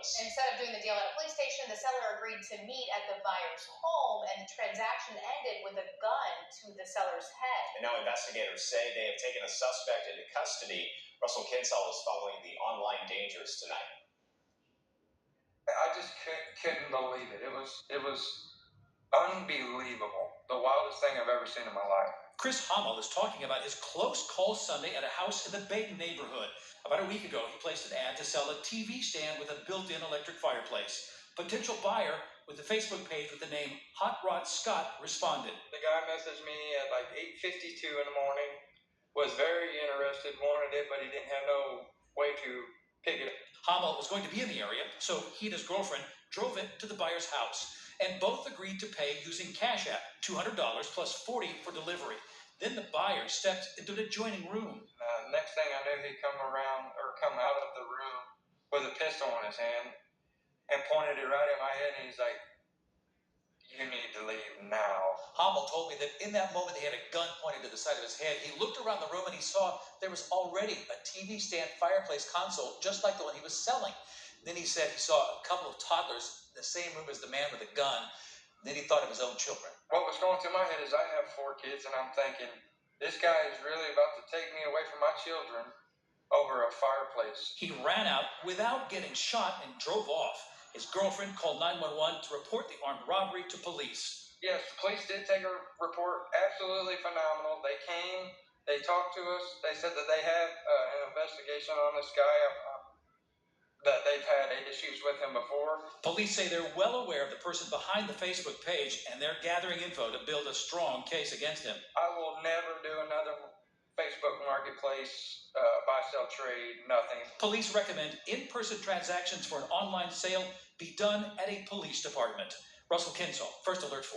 deals. Instead of doing the deal at a police station, the seller agreed to meet at the buyer's home, and the transaction ended with a gun to the seller's head. And now investigators say they have taken a suspect into custody. Russell Kinsall is following the online dangers tonight. I just couldn't believe it. It was unbelievable. The wildest thing I've ever seen in my life. Chris Hummel is talking about his close call Sunday at a house in the Baden neighborhood. About a week ago, he placed an ad to sell a TV stand with a built-in electric fireplace. Potential buyer with the Facebook page with the name Hot Rod Scott responded. The guy messaged me at like 8:52 in the morning, was very interested, wanted it, but he didn't have no way to pick it up. Hummel was going to be in the area, so he and his girlfriend drove it to the buyer's house, and both agreed to pay using Cash App, $200 plus $40 for delivery. Then the buyer stepped into an adjoining room. Next thing I knew, he come out of the room with a pistol in his hand and pointed it right at my head, and he's like, "You need to leave now." Hummel told me that in that moment he had a gun pointed to the side of his head. He looked around the room and he saw there was already a TV stand fireplace console just like the one he was selling. Then he said he saw a couple of toddlers in the same room as the man with the gun. Then he thought of his own children. What was going through my head is I have 4 kids, and I'm thinking, this guy is really about to take me away from my children over a fireplace. He ran out without getting shot and drove off. His girlfriend called 911 to report the armed robbery to police. Yes, the police did take a report. Absolutely phenomenal. They came, they talked to us. They said that they have an investigation on this guy, that they've had issues with him before. Police say they're well aware of the person behind the Facebook page, and they're gathering info to build a strong case against him. I will never do another Facebook marketplace, buy, sell, trade, nothing. Police recommend in-person transactions for an online sale be done at a police department. Russell Kinsall, First Alert 4.